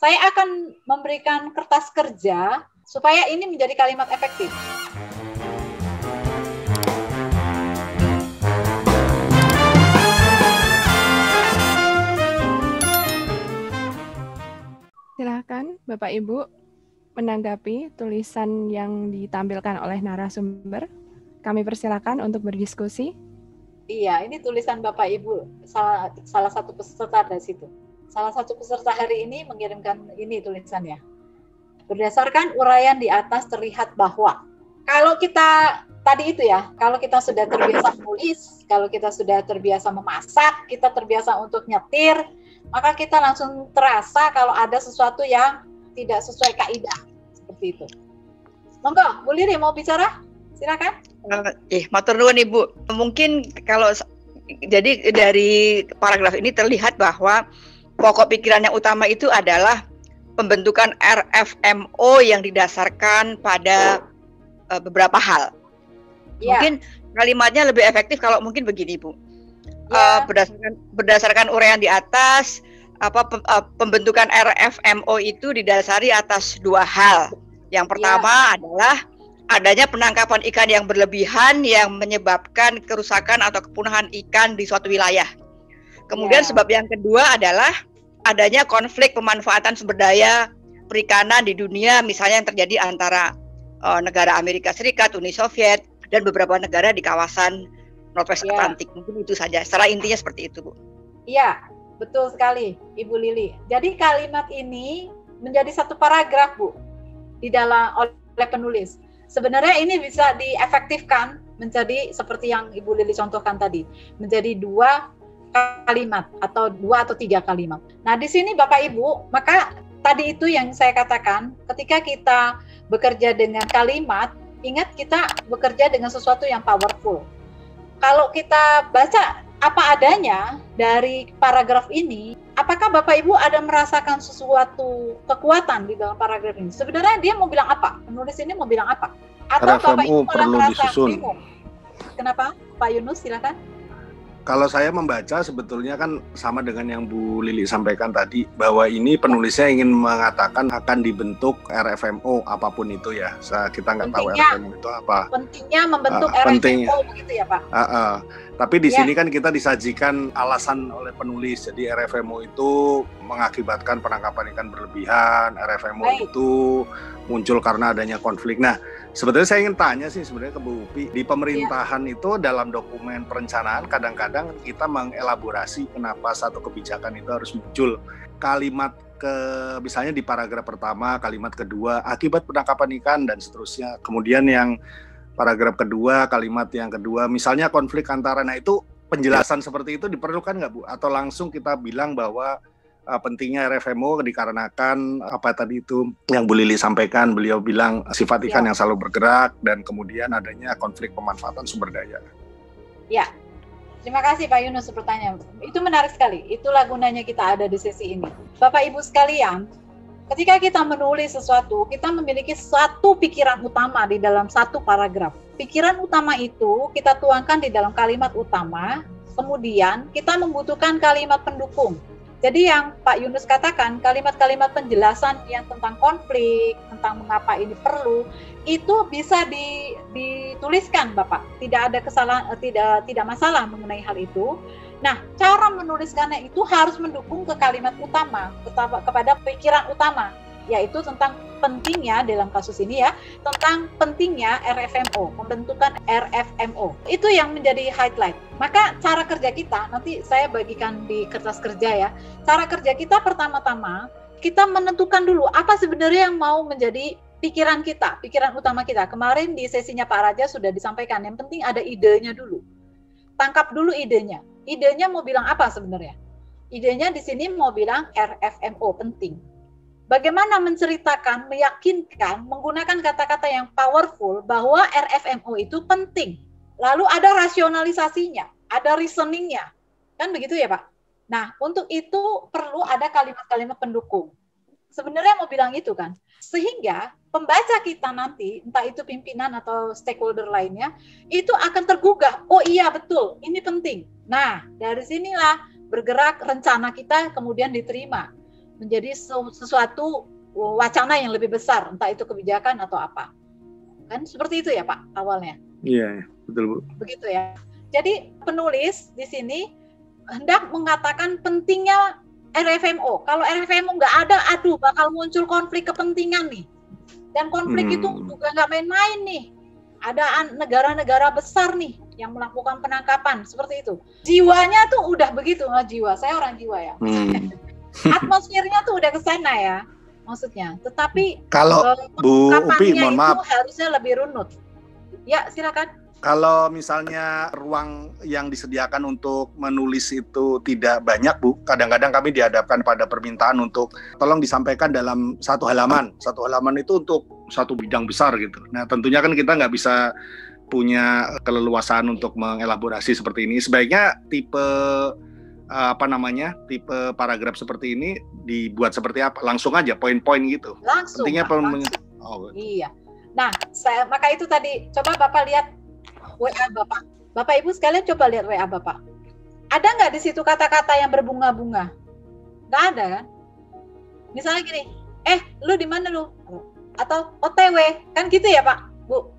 Saya akan memberikan kertas kerja supaya ini menjadi kalimat efektif. Silakan Bapak Ibu menanggapi tulisan yang ditampilkan oleh narasumber. Kami persilakan untuk berdiskusi. Iya, ini tulisan Bapak Ibu, salah satu peserta dari situ. Salah satu peserta hari ini mengirimkan ini tulisannya. Berdasarkan uraian di atas terlihat bahwa kalau kita tadi itu ya, kalau kita sudah terbiasa menulis, kalau kita sudah terbiasa memasak, kita terbiasa untuk nyetir, maka kita langsung terasa kalau ada sesuatu yang tidak sesuai kaidah seperti itu. Monggo, Bu Lili mau bicara? Silakan. Matur nuwun Ibu. Mungkin kalau jadi dari paragraf ini terlihat bahwa pokok pikiran yang utama itu adalah pembentukan RFMO yang didasarkan pada beberapa hal. Ya. Mungkin kalimatnya lebih efektif kalau mungkin begini, Bu. Ya. Berdasarkan uraian di atas, pembentukan RFMO itu didasari atas dua hal. Yang pertama adalah adanya penangkapan ikan yang berlebihan yang menyebabkan kerusakan atau kepunahan ikan di suatu wilayah. Kemudian sebab yang kedua adalah adanya konflik pemanfaatan sumber daya perikanan di dunia, misalnya yang terjadi antara negara Amerika Serikat, Uni Soviet, dan beberapa negara di kawasan Northwest Atlantik. Mungkin itu saja. Secara intinya seperti itu, Bu. Iya, betul sekali, Ibu Lili. Jadi kalimat ini menjadi satu paragraf, Bu, di dalam oleh penulis. Sebenarnya ini bisa diefektifkan menjadi seperti yang Ibu Lili contohkan tadi, menjadi dua kalimat atau dua atau tiga kalimat. Nah, di sini Bapak Ibu, maka tadi itu yang saya katakan, ketika kita bekerja dengan kalimat, ingat kita bekerja dengan sesuatu yang powerful. Kalau kita baca apa adanya dari paragraf ini, apakah Bapak Ibu ada merasakan sesuatu kekuatan di dalam paragraf ini? Sebenarnya dia mau bilang apa? Penulis ini mau bilang apa? Atau Bapak Ibu malah merasa bingung? Kenapa? Pak Yunus, silakan. Kalau saya membaca sebetulnya kan sama dengan yang Bu Lili sampaikan tadi, bahwa ini penulisnya ingin mengatakan akan dibentuk RFMO apapun itu ya. Kita nggak tahu RFMO itu apa. Pentingnya membentuk RFMO begitu ya Pak. Tapi di sini kan kita disajikan alasan oleh penulis. Jadi RFMO itu mengakibatkan penangkapan ikan berlebihan, RFMO itu muncul karena adanya konflik. Nah, sebetulnya saya ingin tanya sih sebenarnya ke Bu Upi, di pemerintahan itu dalam dokumen perencanaan kadang-kadang kita mengelaborasi kenapa satu kebijakan itu harus muncul. Kalimat misalnya di paragraf pertama, kalimat kedua, akibat penangkapan ikan dan seterusnya. Kemudian yang paragraf kedua, kalimat yang kedua, misalnya konflik antara, nah itu penjelasan seperti itu diperlukan nggak Bu? Atau langsung kita bilang bahwa pentingnya RFMO dikarenakan apa tadi itu yang Bu Lili sampaikan, beliau bilang sifat ikan yang selalu bergerak dan kemudian adanya konflik pemanfaatan sumber daya. Ya, terima kasih Pak Yunus pertanyaan. Itu menarik sekali, itulah gunanya kita ada di sesi ini. Bapak Ibu sekalian, ketika kita menulis sesuatu, kita memiliki satu pikiran utama di dalam satu paragraf. Pikiran utama itu kita tuangkan di dalam kalimat utama, kemudian kita membutuhkan kalimat pendukung. Jadi yang Pak Yunus katakan, kalimat-kalimat penjelasan yang tentang konflik, tentang mengapa ini perlu, itu bisa dituliskan Bapak. Tidak ada kesalahan, tidak masalah mengenai hal itu. Nah, cara menuliskannya itu harus mendukung ke kalimat utama, kepada pikiran utama, yaitu tentang pentingnya dalam kasus ini ya, tentang pentingnya RFMO, pembentukan RFMO. Itu yang menjadi highlight. Maka cara kerja kita, nanti saya bagikan di kertas kerja ya, cara kerja kita pertama-tama, kita menentukan dulu apa sebenarnya yang mau menjadi pikiran kita, pikiran utama kita. Kemarin di sesinya Pak Raja sudah disampaikan, yang penting ada idenya dulu. Tangkap dulu idenya. Idenya mau bilang apa sebenarnya? Idenya di sini mau bilang RFMO penting. Bagaimana menceritakan, meyakinkan, menggunakan kata-kata yang powerful bahwa RFMO itu penting. Lalu ada rasionalisasinya, ada reasoningnya. Kan begitu ya Pak? Nah, untuk itu perlu ada kalimat-kalimat pendukung. Sebenarnya mau bilang itu kan. Sehingga pembaca kita nanti, entah itu pimpinan atau stakeholder lainnya, itu akan tergugah. Oh iya betul, ini penting. Nah, dari sinilah bergerak rencana kita kemudian diterima. menjadi sesuatu wacana yang lebih besar, entah itu kebijakan atau apa. Kan seperti itu ya Pak awalnya. Iya, betul Bu. Begitu ya. Jadi penulis di sini hendak mengatakan pentingnya RFMO. Kalau RFMO nggak ada, aduh bakal muncul konflik kepentingan nih. Dan konflik itu juga nggak main-main nih. Ada negara-negara besar nih yang melakukan penangkapan seperti itu. Jiwanya tuh udah begitu, jiwa. Saya orang jiwa ya. Atmosfernya tuh udah ke sana ya. Maksudnya, tetapi kalau Bu Upi, mohon maaf, harusnya lebih runut. Ya, silakan. Kalau misalnya ruang yang disediakan untuk menulis itu tidak banyak, Bu, kadang-kadang kami dihadapkan pada permintaan untuk tolong disampaikan dalam satu halaman. Satu halaman itu untuk satu bidang besar gitu. Nah, tentunya kan kita nggak bisa punya keleluasaan untuk mengelaborasi seperti ini. Sebaiknya tipe tipe paragraf seperti ini dibuat seperti apa? Langsung aja poin-poin gitu. Langsung. Pentingnya Iya. Nah, maka itu tadi coba Bapak lihat WA Bapak. Bapak Ibu sekalian coba lihat WA Bapak. Ada nggak di situ kata-kata yang berbunga-bunga? Nggak ada kan? Misalnya gini, lu di mana lu? Atau OTW, kan gitu ya Pak, Bu?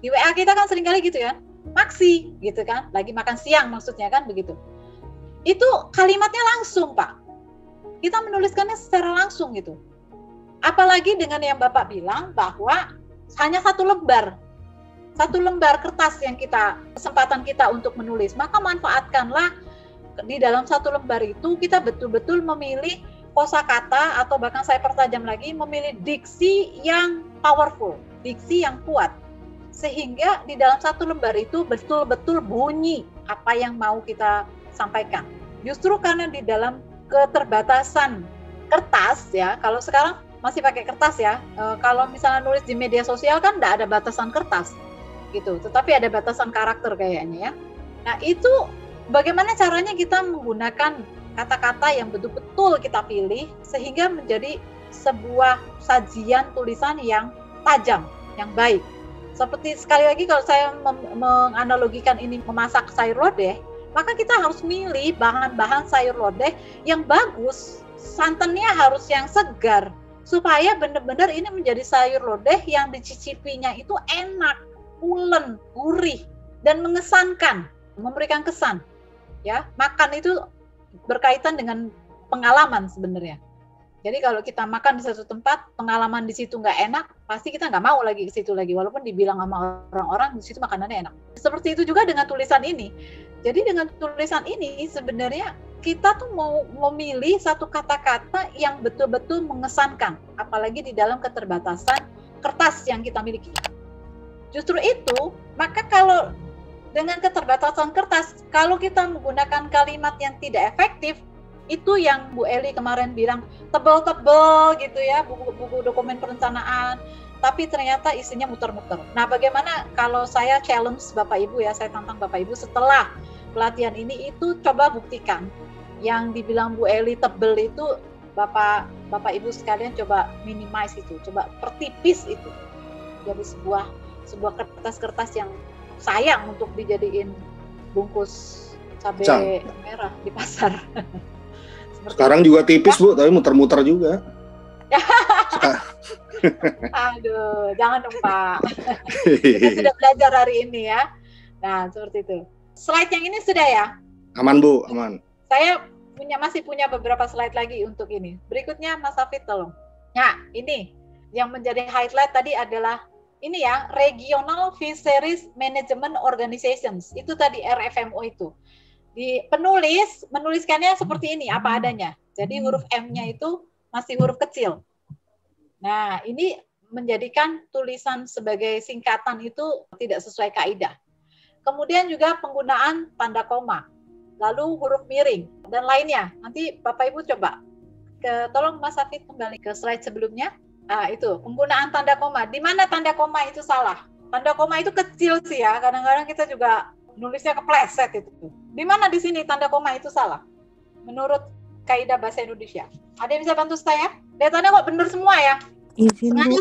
Di WA kita kan seringkali gitu ya, maksi gitu kan, lagi makan siang maksudnya kan begitu. Itu kalimatnya langsung Pak. Kita menuliskannya secara langsung gitu. Apalagi dengan yang Bapak bilang bahwa hanya satu lembar kertas yang kesempatan kita untuk menulis, maka manfaatkanlah di dalam satu lembar itu kita betul-betul memilih kosakata atau bahkan saya pertajam lagi memilih diksi yang powerful, diksi yang kuat, sehingga di dalam satu lembar itu betul-betul bunyi apa yang mau kita sampaikan. Justru karena di dalam keterbatasan kertas ya, kalau sekarang masih pakai kertas ya, kalau misalnya nulis di media sosial kan tidak ada batasan kertas gitu, tetapi ada batasan karakter kayaknya ya. Nah itu bagaimana caranya kita menggunakan kata-kata yang betul-betul kita pilih sehingga menjadi sebuah sajian tulisan yang tajam, yang baik. Seperti sekali lagi kalau saya menganalogikan ini memasak sayur lodeh, maka kita harus milih bahan-bahan sayur lodeh yang bagus, santannya harus yang segar, supaya benar-benar ini menjadi sayur lodeh yang dicicipinya itu enak, pulen, gurih, dan mengesankan, memberikan kesan. Ya, makan itu berkaitan dengan pengalaman sebenarnya. Jadi kalau kita makan di satu tempat, pengalaman di situ nggak enak, pasti kita nggak mau lagi ke situ lagi, walaupun dibilang sama orang-orang di situ makanannya enak. Seperti itu juga dengan tulisan ini. Jadi dengan tulisan ini sebenarnya kita tuh mau memilih satu kata-kata yang betul-betul mengesankan, apalagi di dalam keterbatasan kertas yang kita miliki. Justru itu, maka kalau dengan keterbatasan kertas, kalau kita menggunakan kalimat yang tidak efektif, itu yang Bu Eli kemarin bilang tebel-tebel gitu ya, buku dokumen perencanaan, tapi ternyata isinya muter-muter. Nah, bagaimana kalau saya challenge Bapak Ibu ya, saya tantang Bapak Ibu setelah pelatihan ini itu coba buktikan yang dibilang Bu Eli tebel itu, Bapak Ibu sekalian coba minimize itu, coba pertipis itu. Jadi sebuah kertas-kertas yang sayang untuk dijadiin bungkus cabai merah di pasar. Sekarang juga tipis Bu, tapi muter-muter juga. Aduh, jangan dong Pak. Kita sudah belajar hari ini ya. Nah, seperti itu. Slide yang ini sudah ya? Aman Bu, aman. Saya masih punya beberapa slide lagi untuk ini. Berikutnya Mas Hafid tolong. Nah, ini yang menjadi highlight tadi adalah ini ya, Regional Fisheries Management Organizations. Itu tadi RFMO itu. Di menuliskannya seperti ini, apa adanya. Jadi huruf M-nya itu masih huruf kecil. Nah, ini menjadikan tulisan sebagai singkatan itu tidak sesuai kaidah. Kemudian juga penggunaan tanda koma, lalu huruf miring, dan lainnya. Nanti Bapak Ibu coba. Tolong Mas Hafid kembali ke slide sebelumnya. Itu, penggunaan tanda koma. Di mana tanda koma itu salah? Tanda koma itu kecil sih ya, kadang-kadang kita juga nulisnya kepleset itu. Di mana di sini tanda koma itu salah? Menurut kaidah bahasa Indonesia. Ada yang bisa bantu saya? Lihatannya kok benar semua ya? Sengaja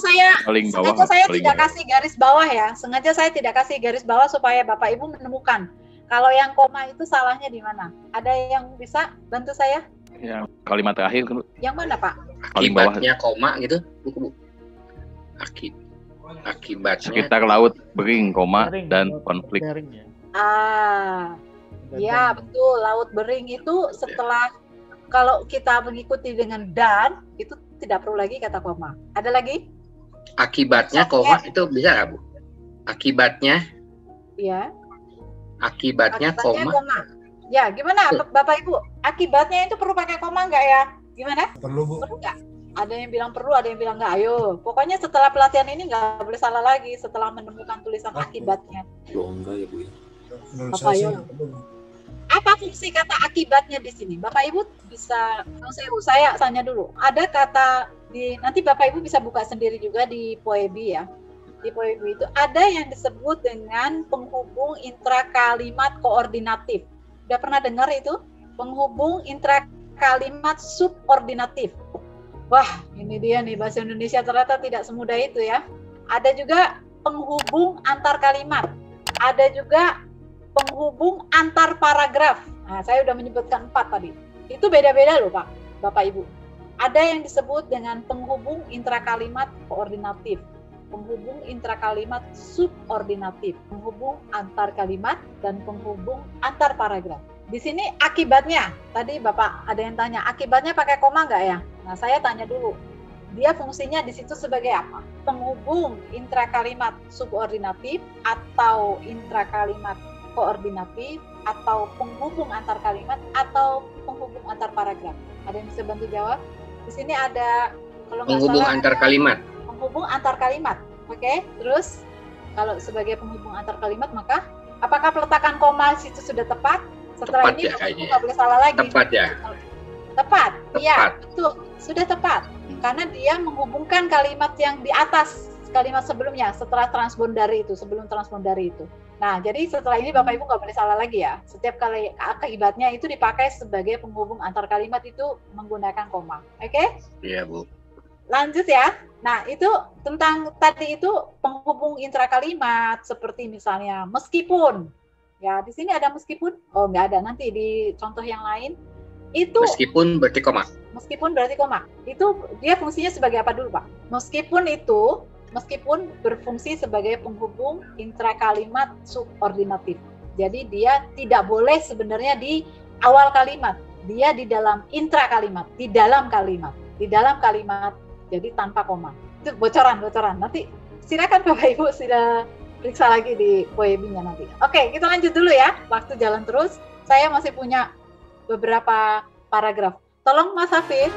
saya tidak kasih garis bawah ya. Sengaja saya tidak kasih garis bawah supaya Bapak Ibu menemukan kalau yang koma itu salahnya di mana. Ada yang bisa bantu saya? Yang kalimat terakhir, Bu. Yang mana, Pak? Paling bawah. Akibatnya koma gitu, Bu. Akibatnya Sekitar laut bering, koma, dan konflik. Bearing ya. Ya betul, laut bering itu setelah kalau kita mengikuti dengan dan itu tidak perlu lagi kata koma. Ada lagi? Akibatnya koma itu bisa nggak, Bu? Akibatnya koma. Ya, gimana Bapak Ibu? Akibatnya itu perlu pakai koma nggak ya? Gimana? Perlu, Bu. Perlu nggak? Ada yang bilang perlu, ada yang bilang nggak. Ayo, pokoknya setelah pelatihan ini nggak boleh salah lagi setelah menemukan tulisan akibatnya. Enggak ya, Bu. Bapak Ibu. Apa fungsi kata akibatnya di sini? Bapak Ibu bisa, saya tanya dulu. Ada kata nanti Bapak Ibu bisa buka sendiri juga di Poebi ya. Di Poebi itu ada yang disebut dengan penghubung intrakalimat koordinatif. Udah pernah dengar itu? Penghubung intrakalimat subordinatif. Wah, ini dia nih bahasa Indonesia ternyata tidak semudah itu ya. Ada juga penghubung antar kalimat. Ada juga penghubung antar paragraf. Nah, saya sudah menyebutkan 4 tadi. Itu beda-beda loh, Pak, Bapak Ibu. Ada yang disebut dengan penghubung intrakalimat koordinatif, penghubung intrakalimat subordinatif, penghubung antar kalimat, dan penghubung antar paragraf. Di sini akibatnya, tadi Bapak ada yang tanya, akibatnya pakai koma nggak ya? Nah, saya tanya dulu, dia fungsinya di situ sebagai apa? Penghubung intrakalimat subordinatif atau intrakalimat koordinatif atau penghubung antar kalimat atau penghubung antar paragraf? Ada yang bisa bantu jawab? Di sini ada kalau nggak Penghubung salah, antar kalimat. Penghubung antar kalimat. Oke, terus kalau sebagai penghubung antar kalimat maka apakah peletakan koma situ sudah tepat? Setelah Tepat ini ya, kayaknya. nggak boleh salah lagi. Tepat ya. Tepat. Iya, Tepat. betul. Sudah tepat. Karena dia menghubungkan kalimat yang di atas kalimat sebelumnya setelah transpondari itu, sebelum transpondari itu. Nah, jadi setelah ini Bapak Ibu nggak boleh salah lagi ya. Setiap kali akibatnya itu dipakai sebagai penghubung antar kalimat itu menggunakan koma. Oke? Iya, Bu. Lanjut ya. Nah, itu tentang tadi itu penghubung intrakalimat seperti misalnya meskipun. Ya, di sini ada meskipun. Oh, nggak ada. Nanti di contoh yang lain itu Meskipun berarti koma. meskipun berarti koma. Itu dia fungsinya sebagai apa dulu, Pak? Meskipun berfungsi sebagai penghubung intrakalimat subordinatif. Jadi dia tidak boleh sebenarnya di awal kalimat, dia di dalam intrakalimat, di dalam kalimat. Jadi tanpa koma. Itu bocoran. Nanti silakan Bapak Ibu sudah periksa lagi di Poebinya nanti. Oke, kita lanjut dulu ya. Waktu jalan terus. Saya masih punya beberapa paragraf. Tolong Mas Hafiz